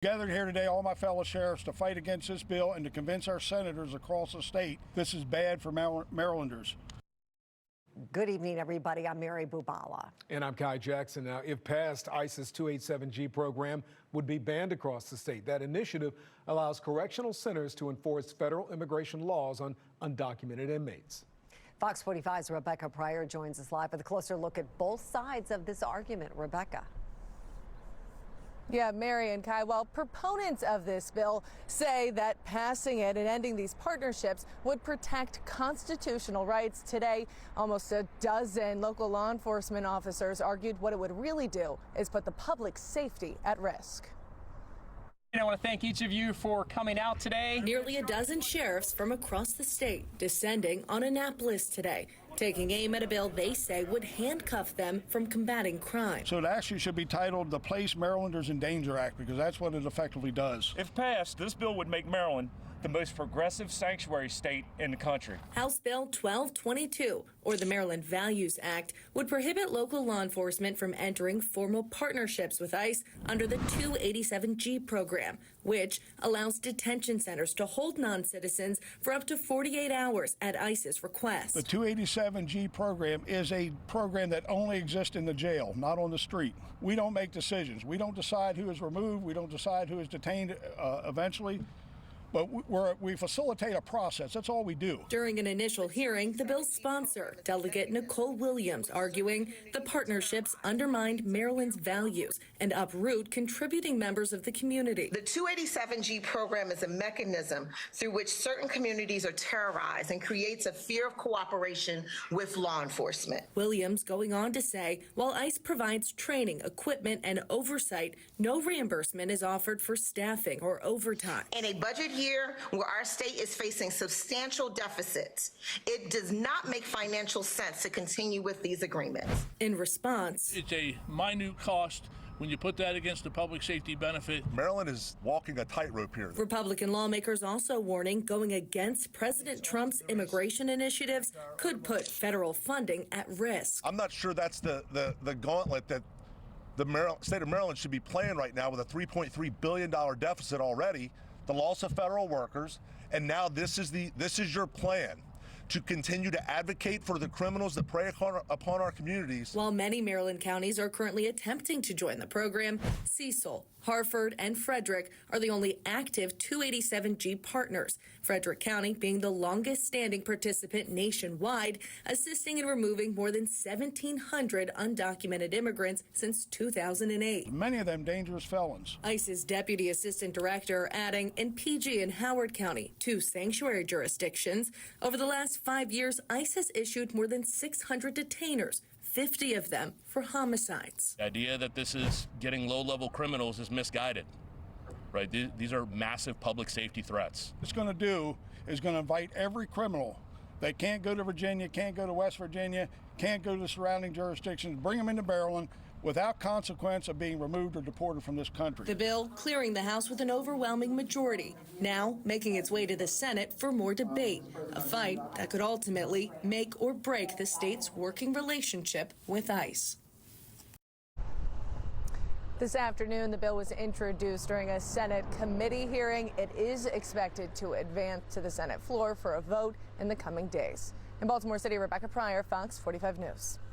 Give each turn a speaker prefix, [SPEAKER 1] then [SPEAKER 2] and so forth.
[SPEAKER 1] Gathered here today, all my fellow sheriffs, to fight against this bill and to convince our senators across the state this is bad for Marylanders.
[SPEAKER 2] Good evening, everybody. I'm Mary Bubala.
[SPEAKER 3] And I'm Kai Jackson. Now, if passed, ICE's 287G program would be banned across the state. That initiative allows correctional centers to enforce federal immigration laws on undocumented inmates.
[SPEAKER 2] Fox 45's Rebecca Pryor joins us live with a closer look at both sides of this argument. Rebecca.
[SPEAKER 4] Yeah, Mary and Kai, well, proponents of this bill say that passing it and ending these partnerships would protect constitutional rights. Today, almost a dozen local law enforcement officers argued what it would really do is put the public's safety at risk.
[SPEAKER 5] I want to thank each of you for coming out today.
[SPEAKER 6] Nearly a dozen sheriffs from across the state descending on Annapolis today, taking aim at a bill they say would handcuff them from combating crime.
[SPEAKER 1] So it actually should be titled the Place Marylanders in Danger Act, because that's what it effectively does.
[SPEAKER 7] If passed, this bill would make Maryland the most progressive sanctuary state in the country.
[SPEAKER 6] House Bill 1222, or the Maryland Values Act, would prohibit local law enforcement from entering formal partnerships with ICE under the 287G program, which allows detention centers to hold non-citizens for up to 48 hours at ICE's request.
[SPEAKER 1] The 287G program is a program that only exists in the jail, not on the street. We don't make decisions. We don't decide who is removed. We don't decide who is detained eventually. But we facilitate a process. That's all we do.
[SPEAKER 6] During an initial hearing, the bill's sponsor, Delegate Nicole Williams, arguing the partnerships undermined Maryland's values and uproot contributing members of the community.
[SPEAKER 8] The 287G program is a mechanism through which certain communities are terrorized and creates a fear of cooperation with law enforcement.
[SPEAKER 6] Williams going on to say, while ICE provides training, equipment, and oversight, no reimbursement is offered for staffing or overtime.
[SPEAKER 8] In a budget year where our state is facing substantial deficits, it does not make financial sense to continue with these agreements.
[SPEAKER 6] In response,
[SPEAKER 9] it's a minute cost when you put that against the public safety benefit.
[SPEAKER 10] Maryland is walking a tightrope here.
[SPEAKER 6] Republican lawmakers also warning going against President Trump's immigration initiatives could put federal funding at risk.
[SPEAKER 10] I'm not sure that's the gauntlet that the state of Maryland should be playing right now with a $3.3 billion deficit already, the loss of federal workers, and now this is your plan to continue to advocate for the criminals that prey upon our communities.
[SPEAKER 6] While many Maryland counties are currently attempting to join the program, Cecil, Harford, and Frederick are the only active 287G partners, Frederick County being the longest standing participant nationwide, assisting in removing more than 1,700 undocumented immigrants since 2008.
[SPEAKER 1] Many of them dangerous felons.
[SPEAKER 6] ICE's deputy assistant director adding in PG and Howard County, 2 sanctuary jurisdictions, over the last 5 years, ICE has issued more than 600 detainers, 50 of them for homicides.
[SPEAKER 9] The idea that this is getting low-level criminals is misguided, right? These are massive public safety threats.
[SPEAKER 1] What it's going to do is going to invite every criminal that can't go to Virginia, can't go to West Virginia, can't go to the surrounding jurisdictions, bring them into Maryland without consequence of being removed or deported from this country.
[SPEAKER 6] The bill clearing the House with an overwhelming majority, now making its way to the Senate for more debate, a fight that could ultimately make or break the state's working relationship with ICE.
[SPEAKER 4] This afternoon, the bill was introduced during a Senate committee hearing. It is expected to advance to the Senate floor for a vote in the coming days. In Baltimore City, Rebecca Pryor, Fox 45 News.